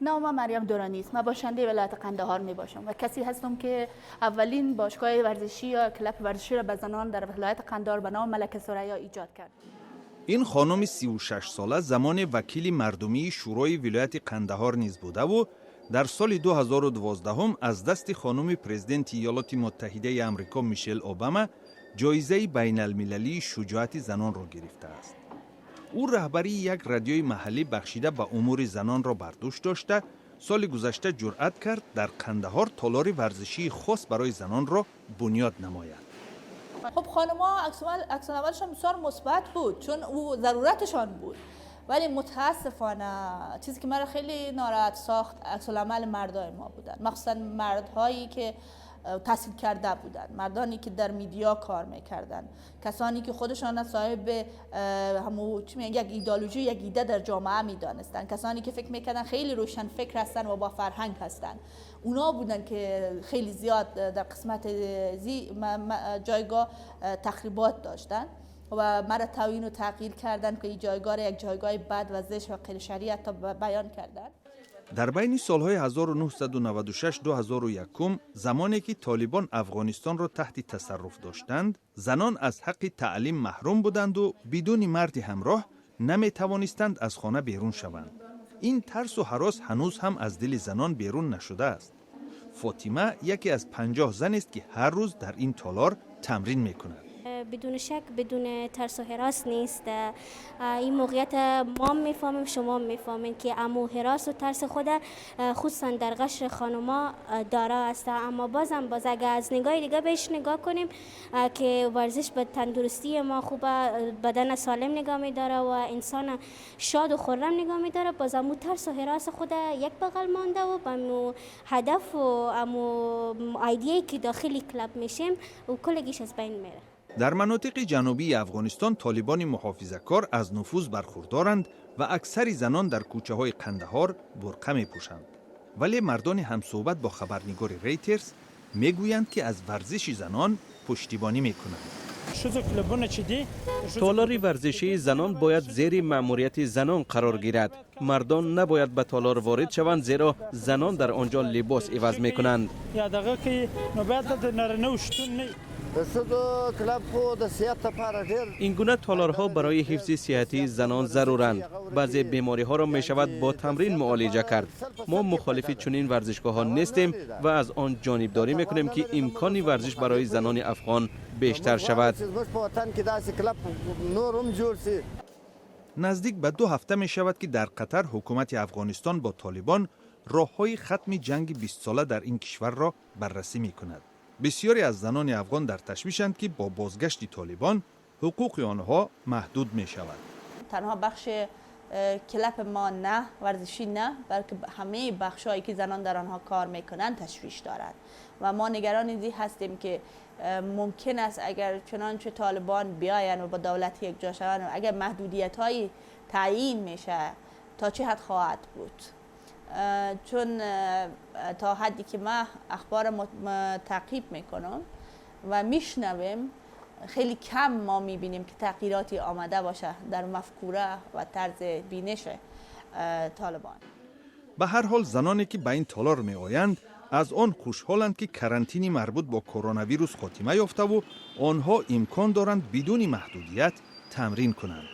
نام مریم دورانی است. من باشنده ولایت قندهار می باشم و کسی هستم که اولین باشگاه ورزشی یا کلب ورزشی را به زنان در ولایت قندهار به نام ملکه ثریا ایجاد کرد. این خانم 36 ساله زمان وکیل مردمی شورای ولایت قندهار نیز بوده و در سال 2012 از دست خانم پرزیدنت ایالات متحده آمریکا میشل اوباما جایزه بین المللی شجاعت زنان را گرفته است. او رهبری یک رادیوی محلی بخشیده به امور زنان را بر دوش داشته، سال گذشته جرأت کرد در قندهار تالار ورزشی خاص برای زنان را بنیاد نماید. خب خانم‌ها عکس العملشون بسیار مثبت بود چون او ضرورتشان بود، ولی متاسفانه چیزی که مرا خیلی ناراحت ساخت عکس العمل مردای ما بودن، مخصوصا مردهایی که تحصیل کرده بودند، مردانی که در میدیا کار میکردند، کسانی که خودشان صاحب یک ایدئولوژی، یک ایده در جامعه میدانستند، کسانی که فکر میکردن خیلی روشن فکر هستند و با فرهنگ هستند. اونا بودن که خیلی زیاد در قسمت جایگاه تخریبات داشتند و مرا توهین و تحقیر کردند که این جایگاه را یک جایگاه بد و زشت و غیر شرعی حتی بیان کردند. در بین سالهای 1996-2001 زمانی که طالبان افغانستان را تحت تصرف داشتند، زنان از حق تعلیم محروم بودند و بدون مرد همراه نمی توانستند از خانه بیرون شوند. این ترس و هراس هنوز هم از دل زنان بیرون نشده است. فاطمه یکی از 50 زن است که هر روز در این تالار تمرین می‌کند. بدون شک بدون ترس و هراس نیست. این موقعیت ما میفهمیم، شما میفهمین که امو هراس و ترس خود خصوصا در قشر خانوما داره است، اما بازم اگر از نگاه دیگه بهش نگاه کنیم که ورزش به تندرستی ما خوبه، بدن سالم نگاه میداره و انسان شاد و خرم نگاه میداره، باز امو ترس و هراس خود یک بغل مانده و امو هدف و امو ایده‌ای که داخلی کلاب میشیم و کلگیش از بین میره. در مناطق جنوبی افغانستان طالبان محافظه‌کار از نفوذ برخوردارند و اکثر زنان در کوچه های قندهار برقع می پوشند. ولی مردان همصحبت با خبرنگار ریترز میگویند که از ورزش زنان پشتیبانی میکنند. تالار ورزشی زنان باید زیر مأموریت زنان قرار گیرد. مردان نباید به تالار وارد شوند زیرا زنان در آنجا لباس عوض میکنند. این گونه تالارها برای حفظ صحتی زنان ضرورند. بعضی بیماری ها را می شود با تمرین معالجه کرد. ما مخالف چنین ورزشگاه ها نیستیم و از آن جانبداری میکنیم که امکان ورزش برای زنان افغان بیشتر شود. نزدیک به 2 هفته می شود که در قطر حکومت افغانستان با طالبان راههای ختم جنگ 20 ساله در این کشور را بررسی می کند. بسیاری از زنان افغان در تشویشند که با بازگشت طالبان حقوق آنها محدود می شود. تنها بخش کلپ ما نه، ورزشی نه، بلکه همه بخش‌هایی که زنان در آنها کار میکنند تشویش دارند و ما نگران این هستیم که ممکن است اگر چنانچه طالبان بیاین و با دولت یک جا شوند و اگر محدودیت‌هایی تعیین میشه تا چه حد خواهد بود، چون تا حدی که ما اخبار تعقیب میکنم و میشنویم خیلی کم ما میبینیم که تغییراتی آمده باشه در مفکوره و طرز بینش طالبان. به هر حال زنانی که به این تالار می آیند از آن خوشحالند که کرانتین مربوط با کرونا ویروس خاتمه یافته و آنها امکان دارند بدون محدودیت تمرین کنند.